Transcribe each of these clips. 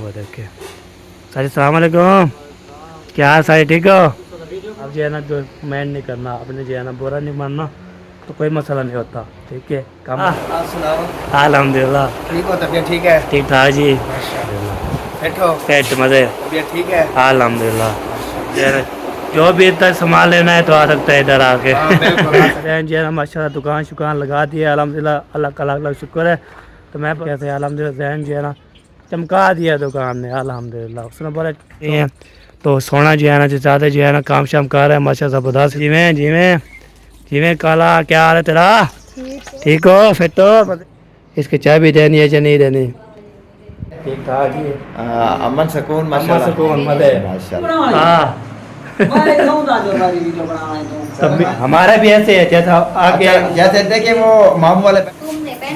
वो देखिए सारी सलाम अलैकुम। क्या हाल सारी ठीक हो? अब जो है ना जो मैन नहीं करना, अपने जो है ना बुरा नहीं मानना, तो कोई मसला नहीं होता। ठीक है काम। आप सुनाओ। अल्हम्दुलिल्लाह ठीक हो? तबीयत ठीक है? ठीक ठाक जी। माशाल्लाह। फिट हो? पेट मज़े। तबीयत ठीक है? अल्हम्दुलिल्लाह। जो है माशाल्लाह। ना, जो भी इतना सामान लेना है तो आ सकता है इधर आके। हाँ बिल्कुल आ सकते। रैन जो है ना माशाल्लाह दुकान शुकान लगा दी है अल्हम्दुलिल्लाह, अल्लाह का लाख लाख शुक्र है। तो मैं कहते हैं अल्हम्दुलिल्लाह रैन जो है ना चमका दिया दुकान ने अल्हम्दुलिल्लाह। उसने बोला तो सोना जो है ना जो ज़्यादा जो है ना काम शाम कर रहा है माशा ज़बरदस्त। जिमें जिमें जिमें काला क्या हाल है तेरा? ठीक हो फिट हो? इसकी चाय भी देनी है या नहीं देनी? ठीक ठाक जी। अमन सुकून अम्मा माशाल्लाह। सुकून मजे। माशाल्लाह। हाँ तब हमारा भी ऐसे है जैसा आगे अच्छा जैसे देखिए वो मामू वाले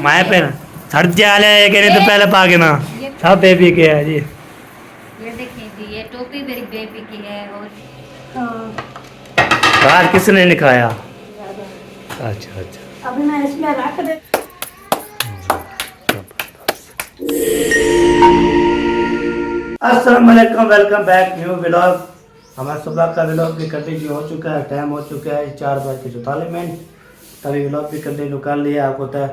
माए पे ना छट जाले के नहीं तो पहले पाके ना सब बेबी के है जी। ये देखिए जी, ये टोपी मेरी बेबी की है और बाहर किसने लिखाया? अच्छा अच्छा अभी मैं इसमें रख दे। अस्सलाम वालेकुम, वेलकम बैक न्यू व्लॉग। हमारा सुबह का व्लॉग भी कंटिन्यू हो चुका है। टाइम हो चुका है 4:44। तभी व्लॉग भी कंटिन्यू कर लिया। आपको तो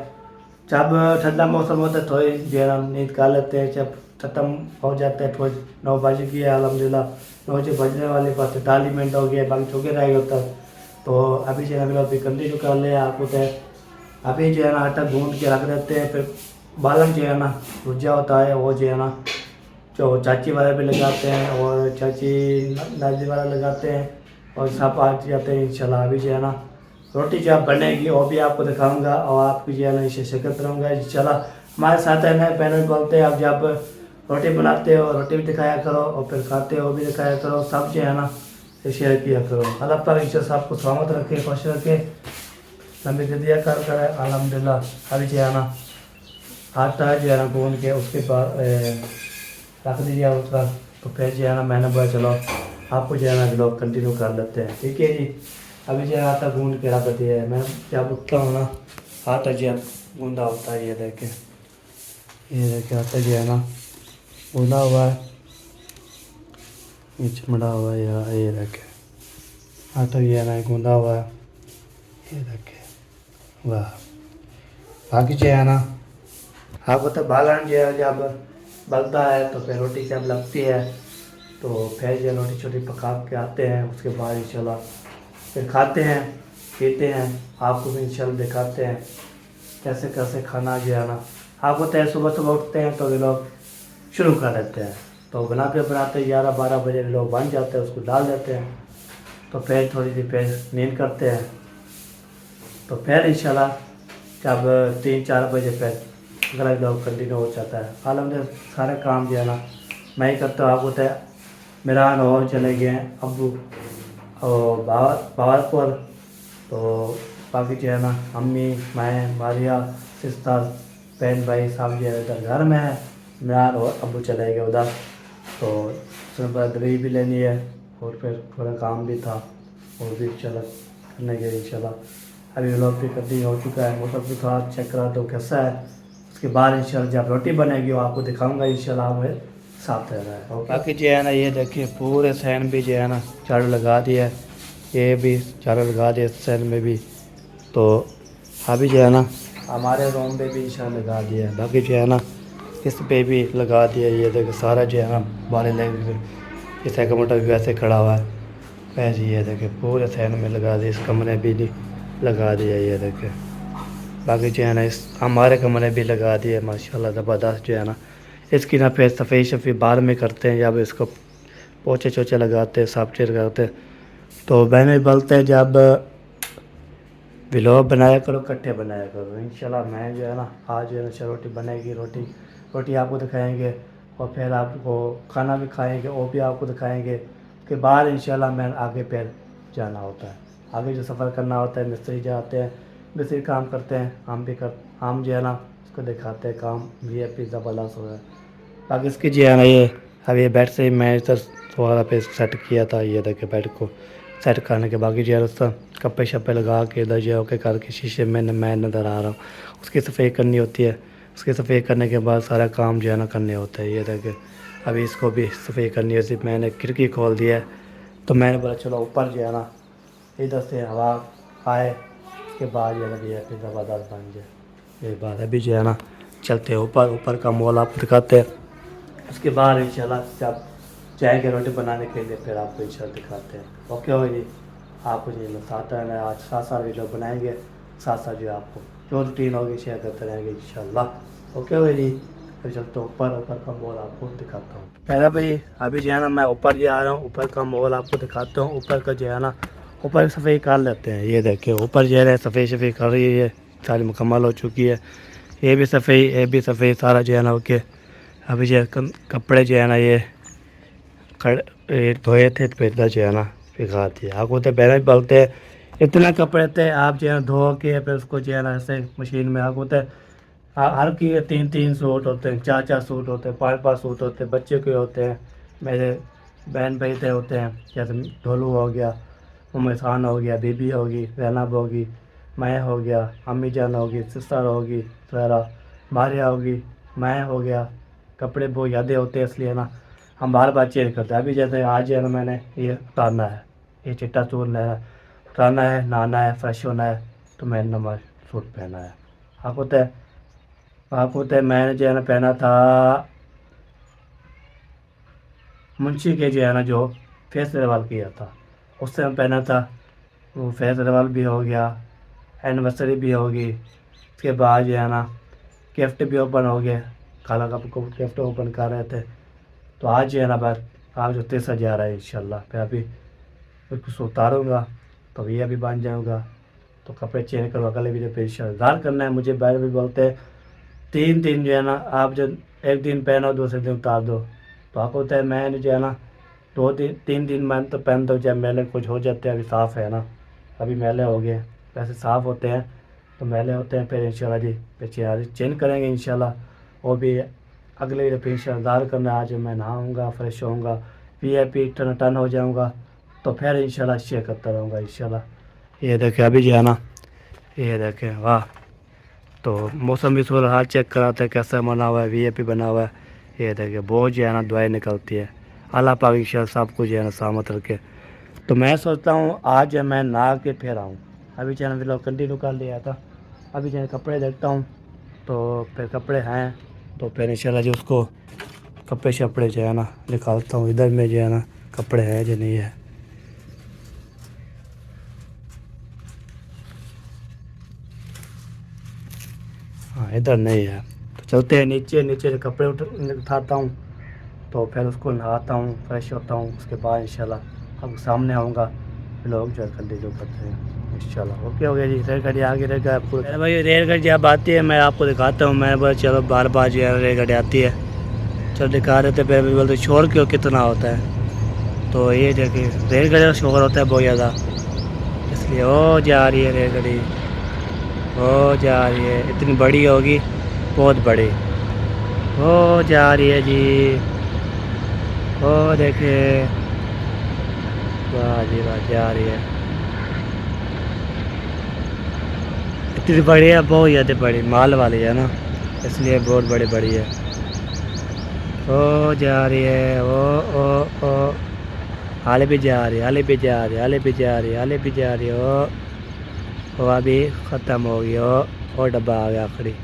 जब ठंडा मौसम होता है थोड़ी देर हम नींद कर लेते हैं। जब खत्म हो जाता है थोड़ी 9 बज गई है अल्हम्दुलिल्लाह। 9 बजे बजने वाले बस 43 मिनट हो गए, बाकी चौके रह होता है। तो अभी जो है व्लॉग भी कंटिन्यू कर लिया। आपको तो अभी जो है ना आटा गूंद के रख देते हैं, फिर बालन जो है ना भुजा होता है वो जो है ना जो चाची वाले भी लगाते हैं और चाची दादी वाला लगाते हैं और सब आ जाते हैं इंशाल्लाह। अभी जो है ना रोटी जो आप बनेगी वो भी आपको दिखाऊंगा और आपकी जो है ना इसे शिकत रहूँगा इंशाल्लाह। हमारे साथ है नए पैनल बोलते हैं, आप जब रोटी बनाते हो रोटी भी दिखाया करो और फिर खाते हो वो भी दिखाया करो। सब जो है ना शेयर किया करो। अल्लाह ताला इंशाल्लाह सबको सलामत रखे, खुश रखे, लंबी जिंदगी कर करे अल्हम्दुलिल्लाह। अभी जो है ना आटा जो है ना गूंद के उसके बाद रख दीजिए उसका। तो फिर जो है ना मैंने बोला चलो आपको जो है ना ब्लॉग कंटिन्यू कर लेते हैं। ठीक है जी। अभी जो है आटा गूंद के रख दिया है। मैं जब उठता हूँ ना आटा जो है गूंदा होता है। ये देखे आटा जो है ना गूंदा हुआ है, ये चमड़ा हुआ है यार। ये देखे आटा जो है ना गूंदा हुआ है। ये देखे वाह। बाकी जो है ना आपको तो बालन जो है जब बलता है तो फिर रोटी जब लगती है तो फिर जो रोटी छोटी पका के आते हैं। उसके बाद इंशाल्लाह फिर खाते हैं पीते हैं। आपको भी इंशाल्लाह दिखाते हैं कैसे कैसे खाना जो है ना। आपको तो सुबह सुबह उठते हैं तो वे लोग शुरू कर देते हैं। तो बनाते बनाते 11-12 बजे लोग बन जाते हैं, उसको डाल देते हैं। तो फिर थोड़ी देर फिर नींद करते हैं। तो फिर इंशाल्लाह जब 3-4 बजे फिर अगला ब्लॉग कंटिन्यू हो जाता है। अल्हम्दुलिल्लाह सारे काम जो है ना मैं ही करता हूँ। आपको तो मेरा और चले गए हैं अब्बू और बावरपुर। तो बाकी जो है ना अम्मी मैं मारिया सिस्टर बहन भाई सब जो है इधर घर में है। मेरा और अब्बू चले गए उधर। तो सुबह दवाई भी लेनी है और फिर थोड़ा काम भी था और भी इंशाल्लाह करने के इंशाल्लाह। अभी व्लॉग भी कंटिन्यू हो चुका है। मोटर भी थोड़ा चेक करा तो कैसा है। उसके बाद इंशाल्लाह जब रोटी बनेगी वो आपको दिखाऊंगा इंशाल्लाह। हमें साथ रह रहा है। और बाकी जो है ना ये देखिए पूरे सहन भी जो है ना झाड़ू लगा दिया है। ये भी झाड़ू लगा दिया सहन में भी। तो अभी जो है ना हमारे रूम पे भी इंशाल्लाह लगा दिया है। बाकी जो है ना इस पे भी लगा दिया। ये देखो सारा जो है ना बाले लगे। इस मोटर भी वैसे खड़ा हुआ है वैसे। ये देखे पूरे सहन में लगा दिया। इस कमरे भी लगा दिया। ये देखे बाकी जो है ना इस हमारे कमरे भी लगा दिए माशाल्लाह ज़बरदस्त जो है ना। इसकी ना फिर सफ़ेद शफ़ी बाद में करते हैं जब इसको पोछे चोचे लगाते हैं साफ चेर करते हैं। तो बहने बोलते हैं जब व्लॉग बनाया करो इकट्ठे बनाया करो इंशाल्लाह। मैं जो है ना आज जो है ना रोटी बनेगी, रोटी आपको दिखाएंगे और फिर आपको खाना भी खाएंगे वो भी आपको दिखाएंगे। उसके बाद इंशाल्लाह मैं आगे फिर जाना होता है। आगे जो सफ़र करना होता है मिस्त्री जाते हैं, मिस्त्री काम करते हैं, हम जो है ना उसको दिखाते हैं काम भी है। पिज़्ज़ा ज़बरदस्त हो रहा है। बाकी इसकी जो है ना ये अब ये बेड से मैं इधर थोड़ा पे सेट किया था। ये देखे बेड को सेट करने के बाकी जो है उसका कप्पे शप्पे लगा के इधर जो है करके शीशे में मैं नज़र आ रहा हूँ। उसकी सफाई करनी होती है। उसकी सफ़ाई करने के बाद सारा काम जो है ना करने होता है। ये देखिए अभी इसको भी सफ़ाई करनी है। सिर्फ मैंने खिड़की खोल दिया है तो मैंने बोला चलो ऊपर जो है ना इधर से हवा आए, उसके बाद जो है ना फिर ज़बरदस्त बन जाए। ये बात अभी जो है ना चलते हैं ऊपर का मॉल आपको दिखाते हैं। उसके बाद इंशाल्लाह जब जाएंगे रोटी बनाने के लिए फिर आपको इंशाल्लाह दिखाते हैं। ओके हो जी, आपको जो साथ रहना है, आज साथ वीडियो बनाएंगे, साथ जो आपको जो रूटीन होगी शेयर करते रहेंगे इंशाल्लाह। ओके हो जी, फिर चलते ऊपर का मॉल आपको दिखाता हूँ। पहले भाई अभी जो है ना मैं ऊपर जा रहा हूँ, ऊपर का मॉल आपको दिखाता हूँ। ऊपर का जो है ना ऊपर सफ़ाई कर लेते हैं। ये देखिए ऊपर जो है सफ़ाई कर रही है, सारी मुकम्मल हो चुकी है। ये भी सफ़ाई सारा जो है ना ओके। अभी जो कपड़े जो है ना ये धोए थे तो इधर जो है ना भिगा दिए। आपको तो पहले भी बोलते हैं इतना कपड़े थे आप जो है धो के फिर उसको जो है ना ऐसे मशीन में आपको तो हर की 3-3 सूट होते हैं, 4-4 सूट होते हैं, 5-5 सूट होते हैं, बच्चे के होते हैं, मेरे बहन भाई थे होते हैं, जैसे ढोलू हो गया, उमर खान हो गया, बीबी होगी, जैनब होगी, मैं हो गया, अम्मी जान होगी, सिस्टर होगी, सारा मारिया होगी, मैं हो गया। कपड़े बहुत यादें होते हैं इसलिए ना हम बार बार चेंज करते हैं। अभी जैसे आज जो है ना मैंने ये उतारना है, ये चिट्टा सूट लेना उतारना है, नहाना है, फ्रेश होना है, तो मैंने नंबर सूट पहना है। आपको तो मैंने जो है ना पहना था मुंशी के जो है ना जो फेस रिवाल किया था, उससे मैं पहना था। वो फेस रिवाल भी हो गया, एनिवर्सरी भी होगी, उसके बाद जो है ना गिफ्ट भी ओपन हो गया। खाला का गिफ्ट ओपन कर रहे थे तो आज जो है ना बस आज जो 30 जा रहा है इंशाल्लाह। फिर अभी उसको उतारूँगा तो ये अभी बन जाऊँगा, तो कपड़े चेंज करूँगा। अगले वीडियो पे इंतज़ार करना है मुझे। बैर भी बोलते हैं 3 दिन जो है ना आप जो एक दिन पहनो दूसरे दिन उतार दो, तो आपको होता है मैंने जो है ना 2-3 दिन मैंने तो पहन दो, जब मैले कुछ हो जाते हैं। अभी साफ़ है ना, अभी मैले हो गए, वैसे साफ़ होते हैं तो मैले होते हैं। फिर इंशाल्लाह जी फिर चेंज करेंगे इंशाल्लाह। वो भी अगले वीडियो पे इंतज़ार करना। आज मैं नहाऊँगा, फ्रेश होऊँगा, VIP टन हो जाऊँगा, तो फिर इंशाल्लाह शेयर करता रहूँगा इंशाल्लाह। ये देखें अभी जो है ना ये देखें वाह, तो मौसम भी सूरत हाल चेक कराते हैं कैसा बना हुआ है, VIP बना हुआ है। ये देखिए बहुत जो है ना दुआएं निकलती है। अल्लाह पाक इंशाल्लाह सब कुछ जो है ना सामत रखे। तो मैं सोचता हूँ आज मैं नहा के फिर आऊँ। अभी जो है ना व्लॉग कंटिन्यू कर लिया था। अभी जो है कपड़े देखता हूँ, तो फिर कपड़े हैं तो फिर इंशाल्लाह जो उसको कपड़े शपड़े जो है ना निकालता हूँ। इधर में जो है ना कपड़े हैं जो नहीं है। हाँ इधर नहीं है, तो चलते हैं नीचे से कपड़े उठाता हूँ, तो फिर उसको नहाता हूँ, फ्रेश होता हूँ। उसके बाद इंशाल्लाह अब सामने आऊँगा, लोग जो कंटिन्यू करते हैं इंशाल्लाह। ओके हो गया जी, रेलगाड़ी आगे रह गया आपको। अरे भाई रेलगाड़ी जब आती है मैं आपको दिखाता हूँ। मैं बोला चलो बार जो है रेलगाड़ी आती है, चलो दिखा रहे थे। फिर बोलते शोर क्यों कितना होता है, तो ये देखिए रेलगाड़ी का शोर होता है बहुत ज़्यादा, इसलिए वो जा रही है रेलगाड़ी, वो जा रही है। इतनी बड़ी होगी, बहुत बड़ी, वो जा रही है जी, वो देखिए वाह जी वाह जा रही है। इतनी बड़ी है, बहुत ज़्यादा बड़ी, माल वाली है ना, इसलिए बहुत बड़ी है। वो जा रही है, वो हाले भी जा रही है, हाले भी जा रही है, हाले भी जा रही है, हाले भी जा रही है। वो अभी ख़त्म हो गई, वो डब्बा आ गया आखिरी।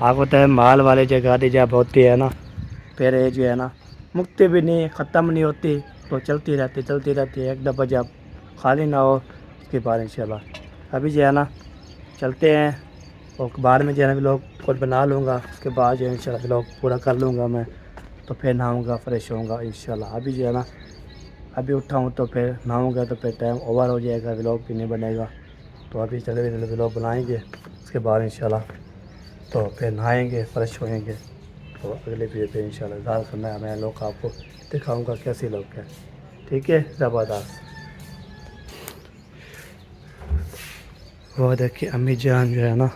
आपको तो है माल वाले जगह जब होती है ना, फिर ये जो है ना मुक्ति भी नहीं ख़त्म नहीं होती, तो चलती रहती है। एक डब्बा जब खाली ना हो उसके बाद इंशाल्लाह अभी जो है ना चलते हैं। और बाद में जो है ना व्लॉग कुछ बना लूँगा, उसके बाद जो है इंशाल्लाह व्लॉग पूरा कर लूँगा मैं, तो फिर नहाऊँगा, फ्रेश होऊंगा इंशाल्लाह। अभी जो है ना अभी उठाऊँ तो फिर नहाऊँगा तो फिर टाइम ओवर हो जाएगा, व्लॉग भी नहीं बनेगा। तो अभी चले व्लॉग बनाएंगे, उसके बाद इंशाल्लाह तो फिर नहाएंगे, फ्रेश होएंगे, तो अगले वीडियो पे इंशाल्लाह इंतज़ार करना है। मैं लोग आपको दिखाऊंगा कैसे लोग हैं, ठीक है ज़बरदस्त। वो देखिए अम्मी जान जो है ना,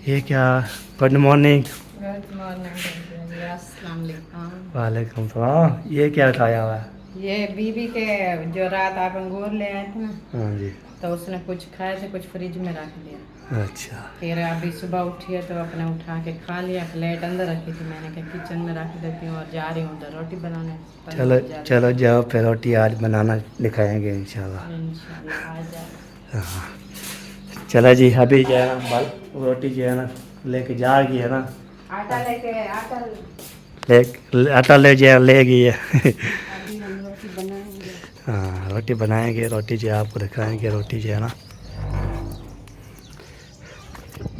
ये क्या गुड मॉर्निंग। गुड मॉर्निंग, अस्सलाम वालेकुम। वालेकुम सलाम। ये क्या खाया हुआ है? ये बीबी के जो रात आप अंगूर ले आए थे ना, हाँ जी। तो उसने कुछ खाए थे, कुछ फ्रिज में रख दिया। अच्छा फिर अभी सुबह उठी है तो अपने उठा के खा लिया। प्लेट अंदर रखी थी, मैंने कहा किचन में रख देती हूँ और जा रही हूँ उधर रोटी बनाने। चलो चलो जाओ फिर रोटी आज बनाना दिखाएंगे इंशाल्लाह। इंशाल्लाह आ जाए। हाँ चलो जी अभी जो है ना रोटी जो है ना लेके जा रही है ना, आटा लेके आटा ले जा ले गई है। अभी हम रोटी बनाएंगे। हाँ रोटी बनाएंगे, रोटी जो है आपको दिखाएंगे। रोटी जो है ना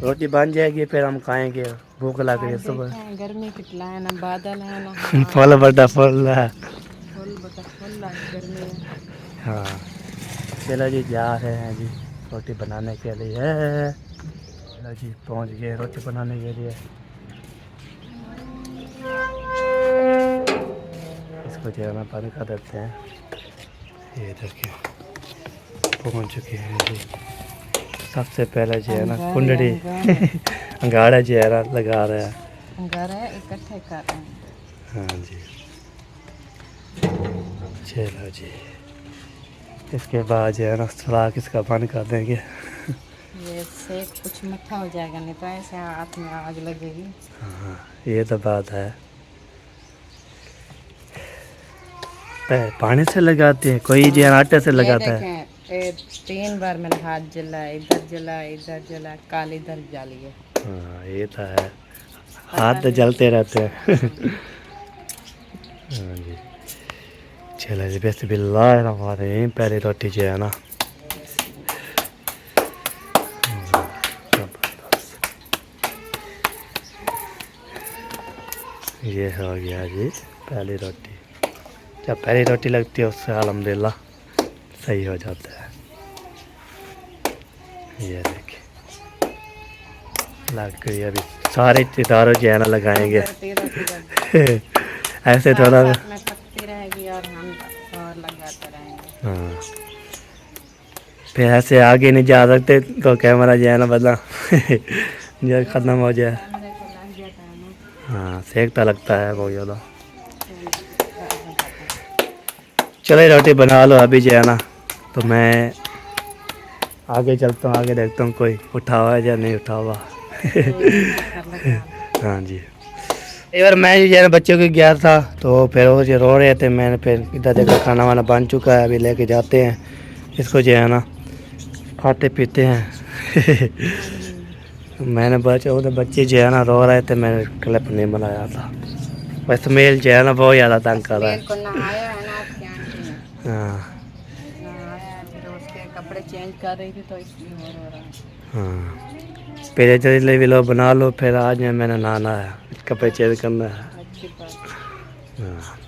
रोटी बन जाएगी फिर हम खाएंगे, भूख लग रही है आज सुबह। देखें गर्मी कितना है, ना बादल है ना फल बड़ा फल है। फुल बता फुल गर्मी है। हाँ चलो जी जा रहे हैं जी रोटी बनाने के लिए। चलो जी पहुंच गए रोटी बनाने के लिए। इसको जो है ना बंद कर देते हैं। ये देखिए पहुंच चुके हैं जी। सबसे पहले जो है ना कुंडड़ी अंगाड़ा जो है ना लगा रहा है। अंगारा इकट्ठे कर रहे हैं। हाँ जी चलो जी इसके बाद जो है ना सुराख इसका बंद कर देंगे। ये सेक कुछ मट्ठा हो जाएगा, नहीं तो ऐसे हाथ में आग लगेगी। हाँ ये तो बात है। पानी से लगाते हैं, कोई जो है आटे से लगाता है। देखें 3 बार मैंने हाथ जलाया, इधर जला काली इधर जली है। हाँ ये तो है, हाथ तो जलते रहते हैं। हाँ जी चलो जी बिस्मिल्लाहिर्रहमानिर्रहीम। पहली रोटी जो है ना ये हो गया जी पहली रोटी। जब पहली रोटी लगती है उससे अल्हम्दुलिल्लाह सही हो जाता है। ये देखिए लग गई, अभी सारे सितारों जो है ना लगाएंगे। ऐसे थोड़ा में पकती रहेगी और हम और लगाते रहेंगे। हाँ फिर ऐसे आगे नहीं जा सकते तो कैमरा जो है ना बदला जब ख़त्म हो जाए। कैमरे को लग जाता है ना। हाँ सेकता लगता है बहुत ज़्यादा। चलो रोटी बना लो अभी जो है ना, तो मैं आगे चलता हूँ, आगे देखता हूँ कोई उठा हुआ है या नहीं उठा हुआ। हाँ जी एक बार मैं जो है ना बच्चों के गया था तो फिर वो जो रो रहे थे, मैंने फिर इधर देखा खाना वाना बन चुका है, अभी लेके जाते हैं इसको जो है ना खाते पीते हैं। मैंने बच्चे जो है ना रो रहे थे, मैंने क्लिप नहीं बनाया था। वैसे मेल जो है ना बहुत ज़्यादा तंग कर रहा है। को नहाया है ना आपकी आंटी ने, हाँ नहाया है, फिर उसके कपड़े चेंज कर रही थी तो इसलिए हो रहा है। हाँ पहले जल्दी वीडियो बना लो, फिर आज में मैंने नहाना है, कपड़े चेंज करना है। अच्छी बात। हाँ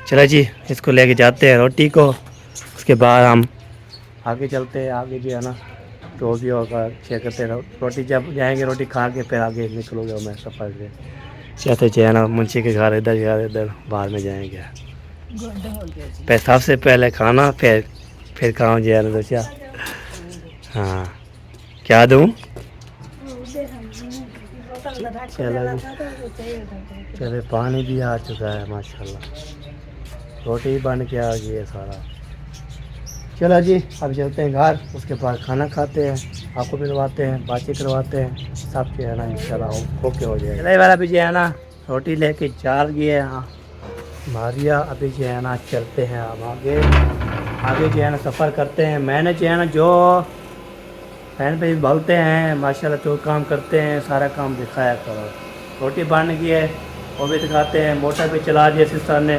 चलो जी इसको लेके जाते हैं रोटी को, उसके बाद हम आगे चलते हैं। आगे जो है ना जो भी होगा चेक करते हैं। रोटी जब जाएंगे रोटी खा के फिर आगे निकलोगे मैं सफ़र से। चलते जो है ना मुंशी के घर इधर बाहर में जाएंगे। फिर सबसे पहले खाना फिर खाओ जो है ना दोचा। हाँ क्या दूँ? चलो पानी भी आ चुका है माशाल्लाह, रोटी बन के आ गई है सारा। चलो जी अब चलते हैं घर, उसके बाद खाना खाते हैं, आपको मिलवाते हैं, बातचीत करवाते हैं, सब जो है ना इंशाल्लाह ओके हो जाएगा। चले वाला अभी जो है ना रोटी लेके जा रही है मारिया। अभी जो है ना चलते हैं अब आगे जो है ना सफ़र करते हैं। मैंने जो है ना जो फैन पे बोलते हैं माशाल्लाह जो काम करते हैं सारा काम दिखाया करो। रोटी बन गई है वो भी दिखाते हैं। मोटर पे चला दिया सिस्टर ने,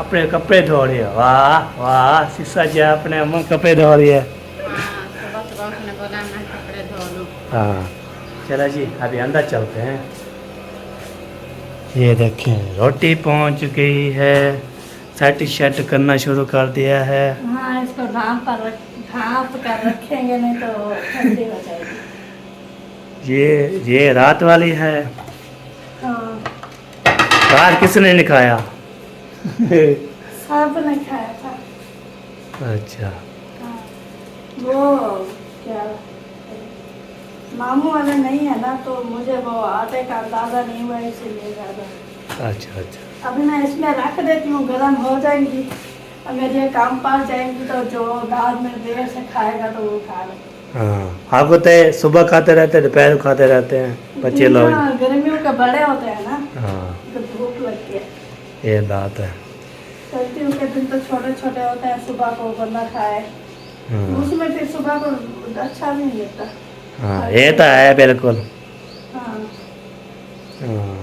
अपने कपड़े धो रही है। वाह वाह सिस्टर जी अपने मुँह कपड़े धो रही है। सुबह उसने बोला मैं कपड़े धो लूँ। हाँ चला जी अभी अंदर चलते हैं। ये देखें रोटी पहुंच गई है, सेट करना शुरू कर दिया है। हाँ इसको भाप कर रखेंगे नहीं तो ठंडी हो जाएगी। ये रात वाली है। हाँ रात किसने नहीं खाया? सब ने खाया था। अच्छा हाँ वो क्या मामू वाले नहीं है ना, तो मुझे वो आटे का अंदाज़ा नहीं हुआ इसीलिए ज़्यादा। अच्छा अच्छा अभी मैं इसमें रख देती हूँ, गर्म हो जाएंगी अगर ये काम पास जाएंगी तो जो बाद में देर से खाएगा तो वो खा ले। हाँ आपको तो सुबह खाते रहते हैं, दोपहर को खाते रहते हैं बच्चे लोग। गर्मियों के बड़े होते हैं ना, हाँ तो भूख लगती है। ये बात है। सर्दियों के दिन तो छोटे छोटे होते हैं, सुबह को बंदा खाए, उसमें फिर सुबह को अच्छा भी नहीं लगता। हाँ ये तो है बिल्कुल। हाँ हाँ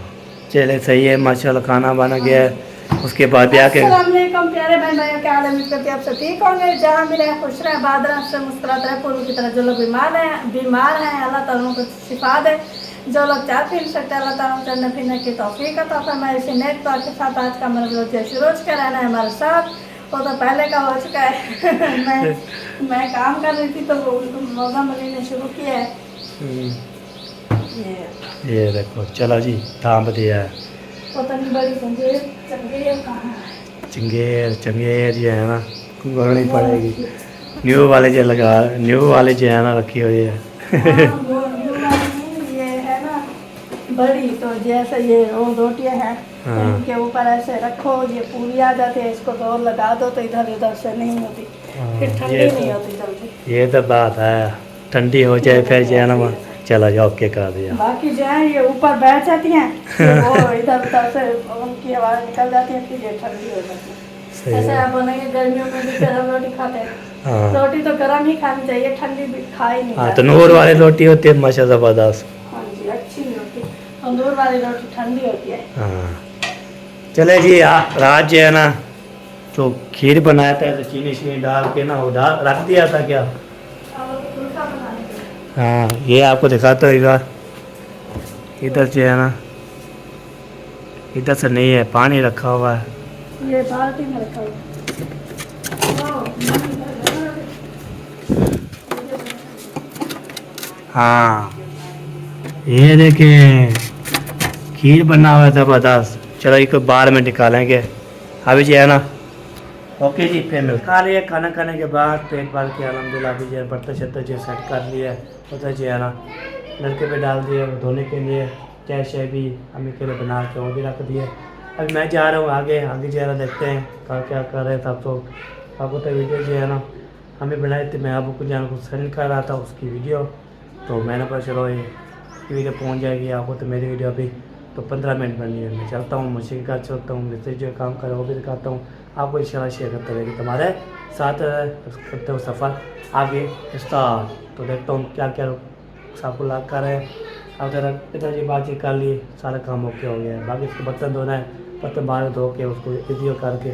चले सही है माशाल्लाह, खाना बना गया है। उसके बाद भी आके अस्सलामुअलैकुम प्यारे बहन भाइयों, क्या हाल है? उम्मीद करती हूँ आप सब ठीक होंगे, जहाँ भी रहे खुश रहे, बादरा से मुस्कुराते रहे, पूर्व की तरह। जो लोग बीमार हैं अल्लाह ताला उनको शिफा दे, जो लोग चाय पी सकते हैं अल्लाह ताला उनको चलने फिरने की तौफीक अता फरमाए। इसी नेक तौर के साथ आज का मेरा व्लॉग शुरू का रहना है हमारे साथ। वो तो पहले का हो चुका है। मैं काम कर रही थी तो वो मौजा मली ने शुरू किया है। ये देखो चलो जी थाम दिया है। पता नहीं बड़ी चंगेर कहाँ है। चंगेर जो है ना करनी पड़ेगी। न्यू वाले जो लगा, न्यू वाले जो है ना रखी हुई है। हाँ, वो न्यू वाली नहीं, ये है ना बड़ी, तो जैसे ये वो रोटियां हैं हाँ। इनके ऊपर ऐसे रखो, ये पूरी आ जाती है, इसको जोर लगा दो तो इधर उधर से नहीं होती, फिर ठंडी ये नहीं होती जल्दी। ये तो बात है, ठंडी हो जाए फिर जो है ना चला जाओ ओके कर दिया। बाकी जो है ये ऊपर बैठ जाती हैं, फिर वो इधर उधर से उनकी आवाज़ निकल जाती है, फिर ये ठंडी हो जाती सही है। ऐसे है। आप बोलेंगे गर्मियों में भी गर्म रोटी खाते हैं, हाँ रोटी तो गर्म ही खानी चाहिए, ठंडी भी खा ही नहीं हाँ जाती। तंदूर वाली रोटी होती है माशा ज़बरदस्त। हाँ जी अच्छी नहीं होती, तंदूर वाली रोटी ठंडी होती है। हाँ चले जी रात जो है ना तो खीर बनाया था तो चीनी शीनी डाल के ना वो डाल रख दिया था क्या। और फुल्का बनाने के लिए हाँ ये आपको दिखाता हूँ एक बार। इधर जो है ना इधर से नहीं है, पानी रखा हुआ है। ये बाल्टी में रखा हुआ है। हाँ ये देखें खीर बना हुआ है ज़बरदस्त। चलो इसको बाहर में निकालेंगे अभी जो है ना। ओके जी फिर मिल खा लिया, खाना खाने के बाद पेट भर के अल्हम्दुलिल्लाह अभी जो है बर्तन शर्तन जो सेट कर लिया उधर जो है ना नलके पे डाल दिए धोने के लिए। चाय शाय भी हमें के लिए बना के वो भी रख दिए। अभी मैं जा रहा हूँ आगे जो है ना देखते हैं क्या कर रहे थे आप लोग। आपको तो वीडियो जो है ना हमें बनाई थी, मैं आपको जान को सेंड कर रहा था उसकी वीडियो, तो मैंने पता चलो ये वीडियो पहुँच जाएगी आपको। तो मेरी वीडियो अभी तो 15 मिनट बनी है। मैं चलता हूँ मुझे घर चलता हूँ, मिस्त्री जो काम करे वो भी दिखाता हूँ आपको, इंशाल्लाह शेयर करते रहेगी तुम्हारे साथ करते हुए सफ़र आगे स्टार्ट। तो देखता हूँ क्या क्या सबको ला कर है। अब जरा पिताजी बातचीत कर ली, सारा काम ओके हो गया है। बाकी उसको बर्तन धोना है, बर्तन बाहर धो के उसको वीडियो करके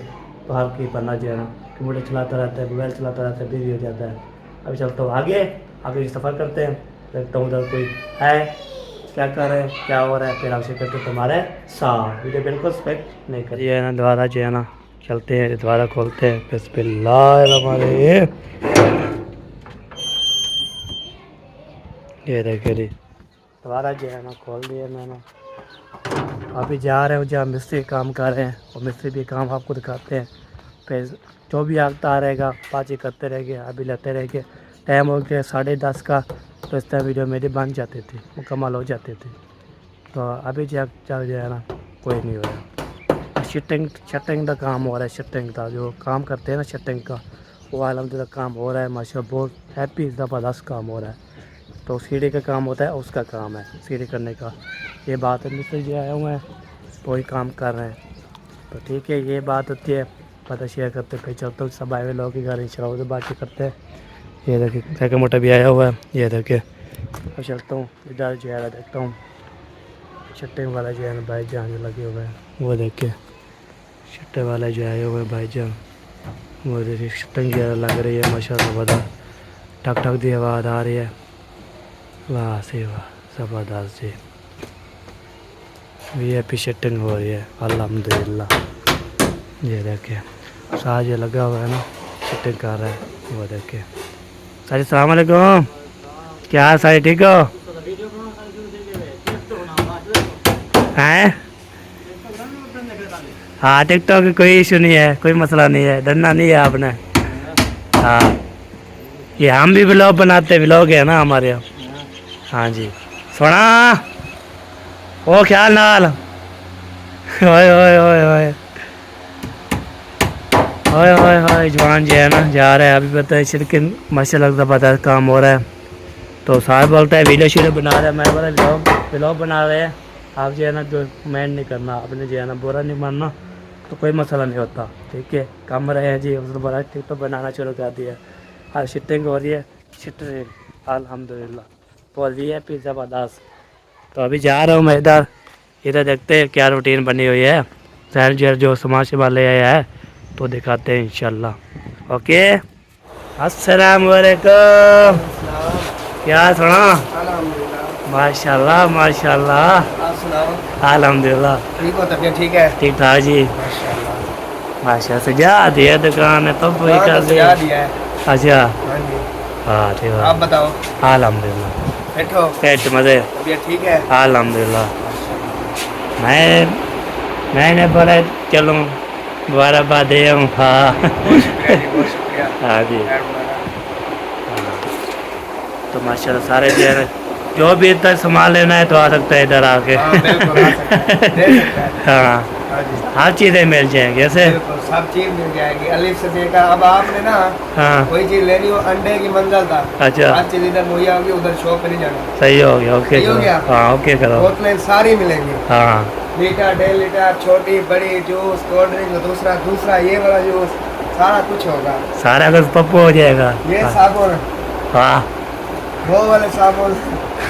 बाहर की पढ़ना जो है ना कंप्यूटर चलाता रहता है, मोबाइल चलाता रहता है, बिजी हो जाता है। अभी चलता हूँ आगे सफ़र करते हैं, देखता हूँ उधर कोई है क्या कर रहे हैं क्या हो रहा है, फिर आपसे करते तुम्हारे साथ वीडियो बिल्कुल स्पेक्ट नहीं करिए है ना। दोबारा जो है ना चलते हैं, दोबारा खोलते हैं बिस्मिल्लाहिर्रहमानिर्रहीम। ये देखिए जी दोबारा जो है ना खोल दिया मैंने। अभी जा रहे हो जहाँ मिस्त्री काम कर रहे हैं और मिस्त्री भी काम आपको दिखाते हैं। फिर जो भी आता रहेगा बातचीत करते रहेंगे, अभी लेते रहेंगे। टाइम हो गया 10:30 का, तो इस टाइम वीडियो मेरी बन जाती थी, मुकम्मल हो जाती थी। तो अभी जो है ना कोई नहीं हो रहा। शटिंग का काम हो रहा है, शटिंग का जो काम करते हैं ना शटिंग का, वो अल्हम्दुलिल्लाह काम हो रहा है माशाल्लाह, बहुत हैप्पी ज़बरदस्त काम हो रहा है। तो सीढ़ी का काम होता है उसका काम है सीढ़ी करने का। ये बात है मिस्त्री जी आए हुए हैं तो वही काम कर रहे हैं, तो ठीक है ये बात होती है। पता शेयर करते फिर चलते हो सब आए हुए लोगों के घर इंशाल्लाह उधर बातचीत करते हैं। ये देखिए क्या मोटा भी आया हुआ है, ये देखिए। अब चलता हूँ इधर जो है देखता हूँ शटिंग वाला जो है ना भाई जान जो लगे हुए हैं, वो देखिए शटिंग वाला जो आए हुए हैं भाई जान, वो देखिए शटिंग जो लग रही है माशाल्लाह ज़बरदस्त, ठक ठक की आवाज़ आ रही है। वाह से वाह ज़बरदस्त जी, VIP शटिंग हो रही है अल्हम्दुलिल्लाह। ये देखिए साज लगा हुआ है ना शटिंग कर रहा है, वो देखिए। सारी सलाम अलैकुम, क्या हाल सारी ठीक हो हैं? हाँ टिकटॉक की कोई इशू नहीं है, कोई मसला नहीं है, डरना नहीं है आपने। हाँ ये हम भी व्लॉग बनाते, व्लॉग है ना हमारे यहाँ। हाँ जी सोना ओ ख्याल नाल ओए ओए ओए ओए हाय हाय हाय जवान जो है ना जा रहा है अभी पता है शिरकिन माशाल्लाह का पता है काम हो रहा है। तो साहब बोलता है वीडियो शीडियो बना रहा है, मैं बोला व्लॉग बना रहे हैं। आप जो है ना जो कमेंट नहीं करना, आपने जो है ना बुरा नहीं मानना, तो कोई मसला नहीं होता, ठीक है। काम रहे हैं जी, उसने बोला टिकटॉक बनाना शुरू कर दिया। हाँ शिटिंग हो रही है, शिटिंग अल्हम्दुलिल्लाह बहुत VIP ज़बरदस्त। तो अभी जा रहा हूँ मैं इधर, इधर देखते हैं क्या रूटीन बनी हुई है। शहर जो समाज सेवा ले आया है तो दिखाते हैं इंशाल्लाह। ओके अस्सलाम वालेकुम, क्या सुना? माशाल्लाह माशाल्लाह अल्हम्दुलिल्लाह। ठीक हो, तबीयत ठीक है? ठीक ठाक जी माशा सजा दिया दुकान है तो वही कर दिया। दिया है। अच्छा हाँ जी। हाँ ठीक आप है बताओ, अल्हम्दुलिल्लाह बैठो। पेट मजे तबीयत ठीक है? अल्हम्दुलिल्लाह। मैंने बोला चलो मुबारकबाद दे आऊँ। हाँ बहुत शुक्रिया जी, बहुत शुक्रिया। हाँ जी। खैर बुलाना। तो माशाल्लाह सारे जो है जो भी इधर सामान लेना है तो आ सकता है इधर आके। हाँ, बिल्कुल आ सकता है, दे सकता है। हाँ हाँ जी, हर चीज़ें मिल जाएंगी ऐसे। बिल्कुल सब चीज़ मिल जाएगी। अलिफ से देखा, अब आपने ना हाँ कोई चीज़ लेनी हो, अंडे की मंजल था, अच्छा हर चीज़ इधर मुहैया होगी, उधर शॉप पे नहीं जाना। सही हो गया, ओके सही हो करो। गया? हाँ ओके करो। बोतलें सारी मिलेंगी, हाँ लीटर 1.5 लीटर, छोटी बड़ी, जूस, कोल्ड ड्रिंक, दूसरा ये वाला जूस, सारा कुछ होगा। सारा कुछ पप्पू हो जाएगा। ये हाँ साबुन, हाँ वो वाले साबुन,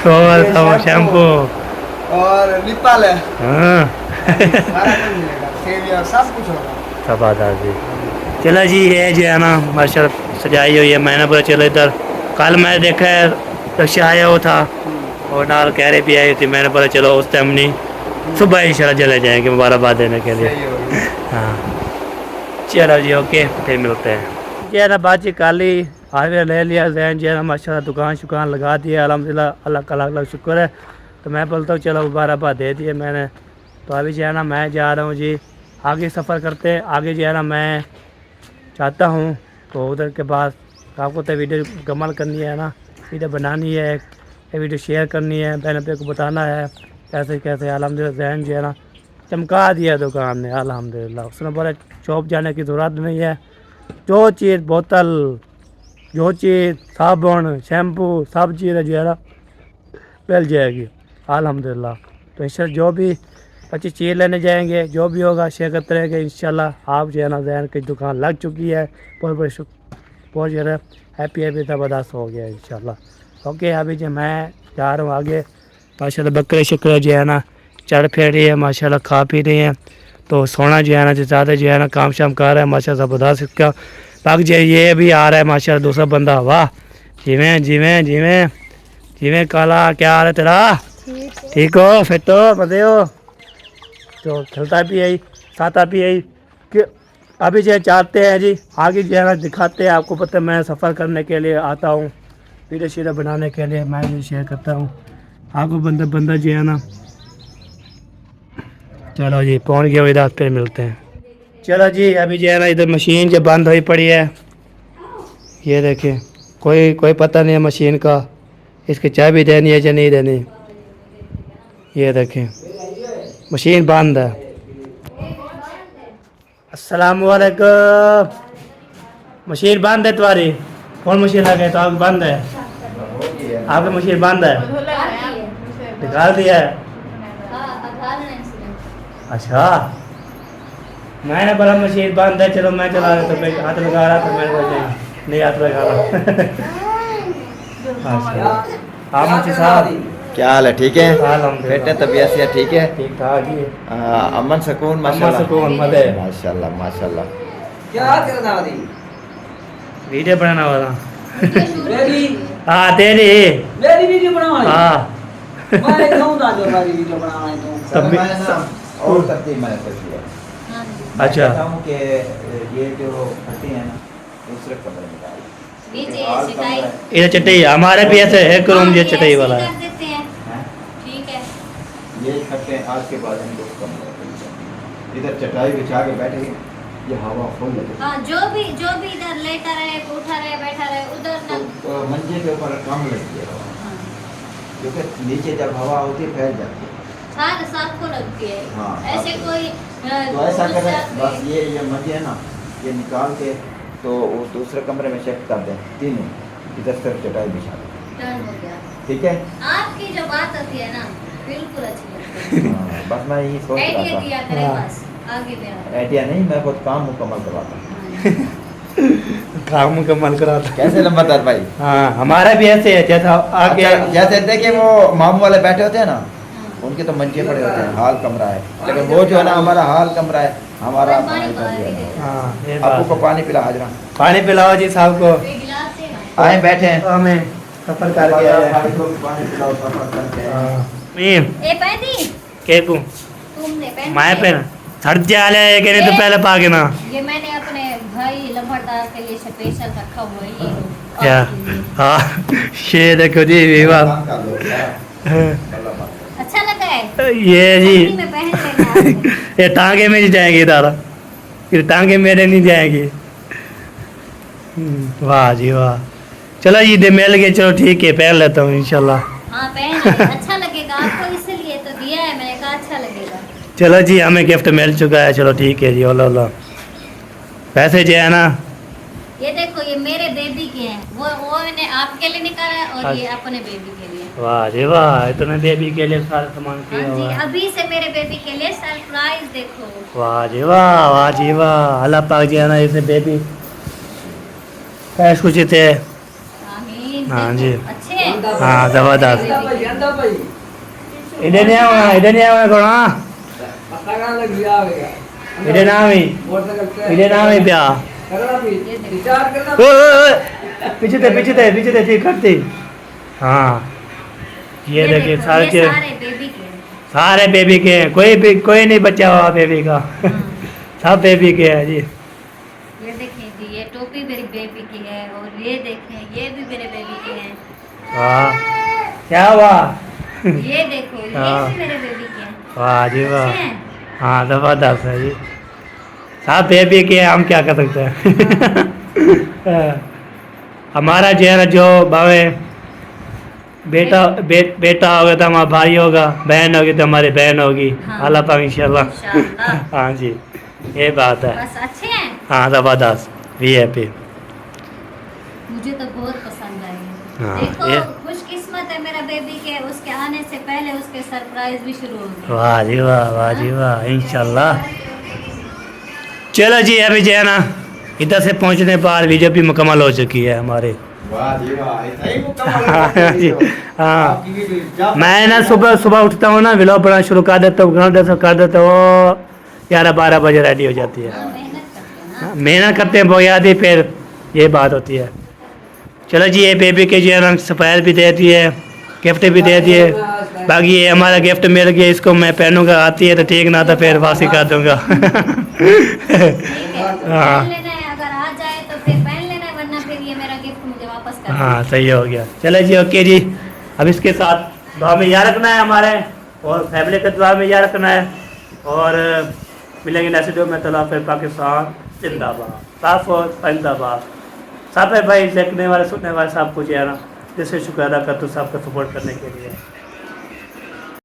और ये तो शैम्पू और निप्पल है, हाँ सारा कुछ मिलेगा, सेवियर सब कुछ होगा। सब आता जी। चलो जी ये जो है ना माशाल्लाह सजाई हुई है। मैंने बोला चलो इधर, कल मैं देखा है रक्षा आया हुआ था और नाल कह रहे भी आई थी। मैंने बोला चलो उस टाइम नहीं, सुबह इंशाल्लाह चले जाएंगे मुबारकबाद देने के लिए। सही होगी। हाँ चलो जी ओके फिर मिलते हैं। जो है ना बातचीत कर ली, हाईवे ले लिया, जैन जो है ना माशाल्लाह दुकान शुकान लगा दिया अल्हम्दुलिल्लाह, अल्लाह का लाख लाख शुक्र है। तो मैं बोलता हूँ चलो मुबारकबाद दे दिए मैंने। तो अभी जो है ना मैं जा रहा हूँ जी आगे सफ़र करते हैं। आगे जो है ना मैं चाहता हूँ तो उधर के बाद आपको तो वीडियो मुकम्मल करनी है ना, वीडियो बनानी है, ये वीडियो शेयर करनी है, बहन पे को बताना है कैसे कैसे। अल्हम्दुलिल्लाह जहन जो है ना चमका दिया दुकान ने अल्हम्दुलिल्लाह। उसने बोला शॉप जाने की ज़रूरत नहीं है, जो चीज़ बोतल, जो चीज़ साबुन शैम्पू सब चीज़ जो है ना मिल जाएगी अल्हम्दुलिल्लाह। तो इंशाल्लाह जो भी अच्छी चीज़ लेने जाएंगे, जो भी होगा शेयर करते रहेंगे इंशाल्लाह। आप जो है ना जहन की दुकान लग चुकी है, बहुत जो है हैप्पी ज़बरदस्त हो गया इंशाल्लाह। ओके अभी जो मैं जा रहा हूँ आगे, माशाल्लाह बकरे शक्कर जो है ना चढ़ फिर रही है माशाल्लाह, खा पी रही हैं। तो सोना जो है ना जो ज़्यादा जो है ना काम शाम कर रहा है माशाल्लाह ज़बरदस्त। इसका बाकी जो ये भी आ रहा है माशाल्लाह दूसरा बंदा। वाह जिमें जिमें जिमें जिमें काला, क्या हाल है तेरा? ठीक हो, फिट हो, मजे हो? तो चलता भी यही साता भी यही कि अभी जो चाहते हैं जी आगे जो है ना दिखाते हैं। आपको पता है मैं सफ़र करने के लिए आता हूँ, वीडियो शीडियो बनाने के लिए मैं ये शेयर करता हूँ आपको। बंदा जो है ना, चलो जी पहुँच गया इधर, फिर मिलते हैं। चलो जी अभी जो है ना इधर मशीन जो बंद हुई पड़ी है, ये देखें, कोई पता नहीं है मशीन का, इसकी चाबी देनी है या नहीं देनी। ये देखें मशीन बंद है। अस्सलाम वालेकुम, मशीन बंद है तुम्हारी? कौन मशीन लगे तो आपकी बंद है? आपकी मशीन बंद है, निकाल दिया है? अच्छा मैंने बोला मशीन बंद है, चलो मैं चला रहा था, हाथ लगा रहा था, मेरे को नहीं हाथ लगा रहा। हाँ मुझे साहब क्या हाल है? ठीक है? अल्हम्दुलिल्लाह। बेटे तबीयत से ठीक है? ठीक ठाक जी, अमन सुकून अम्मा माशाल्लाह। सुकून मजे। माशाल्लाह माशाल्लाह। क्या कर रहा है? वीडियो बनाना वाला। मेरी हाँ तेरी वीडियो बनावा है। हाँ मैं कहूंगा जो मेरी वीडियो बनावा है तो तब भी- मैं ना और तरतीब मैंने कर दिया। अच्छा। मैं कहता हूं कि ये जो फटी है ना दूसरे कमरे में डाल। नीचे हाल चटाई। कमरा है। ये चटाई हमारे भी ऐसे एक रूम ये चटाई वाला है। कर देते हैं, हैं? ठीक है। ये इकट्ठे आज के बाद इनको कमरे में इधर चटाई बिछा के बैठे हैं, ये हवा फुल लगे। हाँ जो भी इधर लेटा रहे, उठा रहे, बैठा रहे, उधर ना। तो मंजे के ऊपर कम लगती है हवा, हाँ, क्योंकि नीचे जब हवा होती है फैल जाती है। साथ साथ को लगती है। हाँ, ऐसे साथ को। कोई तो ऐसा करें बस ये मंजे है ना ये निकाल के तो वो दूसरे कमरे में शिफ्ट कर दें तीनों, इधर सिर्फ चटाई बिछा दें, डन हो गया। ठीक है। आपकी जो बात होती है ना बिल्कुल अच्छी लगती है। हाँ, बस मैं यही सोच आइडिया रहा दिया था। करें हाँ। बस आगे मेरा। आइडिया नहीं, मैं खुद काम मुकम्मल करवाता हूँ। काम मुकम्मल करा था। कैसे लंबादार भाई? हाँ हमारा भी ऐसे है, जैसा आगे अच्छा, जैसे देखिए वो मामू वाले बैठे होते हैं ना, उनके तो मंचे पड़े होते हैं, हाल कमरा है, लेकिन वो जो है ना हमारा हाल कमरा है, हमारा अपना पानी इधर ही है। हाँ ये आपको बात को पानी पिला हाजरा, पानी पिलाओ जी साहब को। एक गिलास से ना। आए बैठे हैं। तो हमें सफर करके आए हैं। पानी पिलाओ, सफर करके आए हैं। हाँ। मीम ए पैदी के को तुमने पहन माए लिया? पे छड़ जा ले के नहीं तो पहले पाके ना ये मैंने अपने भाई लंबड़दार के लिए स्पेशल रखा हुआ है ये लो, क्या आपके लिए। हाँ ये देखो जी विवाह काम कर लो, क्या? अल्लाह पाक। अच्छा लगा है ये जी ठंडी में पहन लेना आपने। ये टांगे में नहीं जाएंगी तारा, ये टांगे मेरे नहीं जाएंगी। वाह जी वाह। चलो ये दे मिल गए, चलो ठीक है पहन लेता हूँ इंशाल्लाह। हाँ पहन ले, अच्छा लगेगा आपको, इसलिए तो दिया है मैंने कहा अच्छा लगेगा। चलो जी हमें गिफ्ट मिल चुका है, चलो ठीक है जी। ओला पैसे जो है ना, ये देखो ये मेरे बेबी के हैं, वो मैंने आपके लिए निकाला है और ये अपने बेबी के लिए। वाह जी वाह, इतने बेबी के लिए सारा सामान हाँ किया हुआ जी है। अभी से मेरे बेबी के लिए सरप्राइज देखो। वाह जी वाह, वाह जी वाह। अल्लाह पाक जो है ना इसे बेबी कैश कुछ थे। आमीन। हाँ देखो, जी। अच्छे हैं। हाँ जबरदस्त। ਜਾਂਦਾ ਭਾਈ इधर नहीं आऊँगा, इधर नहीं आऊँगा कौन? ਪਤਾ ਕਰਨ ਲੱਗ ਗਿਆ ਆ ਗਿਆ इधर नाम ही, ਮੋਟਰਸਾਈਕਲ इधर नाम ही प्या। ਕਰਨਾ ਵੀ ਵਿਚਾਰ ਕਰਨਾ पीछे थे ठीक करती। हाँ ये देखिए देखो, सारे ये के सारे बेबी के हैं। सारे बेबी के हैं, कोई नहीं बचा हुआ बेबी का। हाँ। सब बेबी के हैं जी। ये देखें जी ये टोपी मेरी बेबी की है और ये देखें ये भी मेरे बेबी के हैं। वाह क्या हुआ? ये देखो ये हाँ। भी मेरे बेबी के हैं। वाह जी वाह। अच्छे हैं? हाँ जबरदस्त है जी। सब बेबी के हैं, हम क्या कर सकते हैं। हमारा जो है ना जो भावे बेटा होगा तो हमारा भाई होगा, बहन होगी तो हमारी बहन होगी। हाँ। अल्लाह पाक इंशाल्लाह। इंशाल्लाह। हाँ जी ये बात है। बस अच्छे हैं, हाँ जबरदस्त VIP। मुझे तो बहुत पसंद आए। हाँ, देखो ये- खुशकिस्मत है मेरा बेबी के, उसके आने से पहले उसके सरप्राइज भी शुरू हो गए। वाह जी वाह, वाह जी वाह इंशाल्लाह। चलो जी अभी जो है ना इधर से पहुंचने पर वीडियो भी मुकम्मल हो चुकी है हमारे। वाह जी वाह, इतना ही मुकम्मल हाँ हो गई जी तो। हाँ। आपकी वीडियो जब- मैं ना सुबह उठता हूँ ना व्लॉग बनाना शुरू कर देता हूँ, कर देता हूँ 11-12 बजे रेडी हो जाती है। हाँ, मेहनत करते हैं ना। हाँ, मेहनत करते हैं बहुत याद ही, फिर ये बात होती है। चलो जी ये बेबी के जो है ना सफायर भी दे दिए, गिफ्ट भी दे दिए। बाकी ये हमारा गिफ्ट मिल गया, इसको मैं पहनूंगा, आती है तो ठीक, ना तो फिर वापसी कर दूंगा। ठीक है हाँ। पहन लेना है, अगर आ जाए तो फिर पहन लेना है, वरना फिर ये मेरा गिफ्ट मुझे वापस कर हाँ सही हो गया। चलो जी ओके जी। अब इसके साथ दुआ में याद रखना है हमारे, और फैमिली का दुआ में याद रखना है। और मिलेंगे नेक्स्ट वीडियो में। तला फिर पाकिस्तान जिंदाबाद, साफ जिंदाबाद। सब है भाई, देखने वाले सुनने वाले सब कुछ है ना, जिससे शुक्र अदा कर तू सबका सपोर्ट करने के लिए।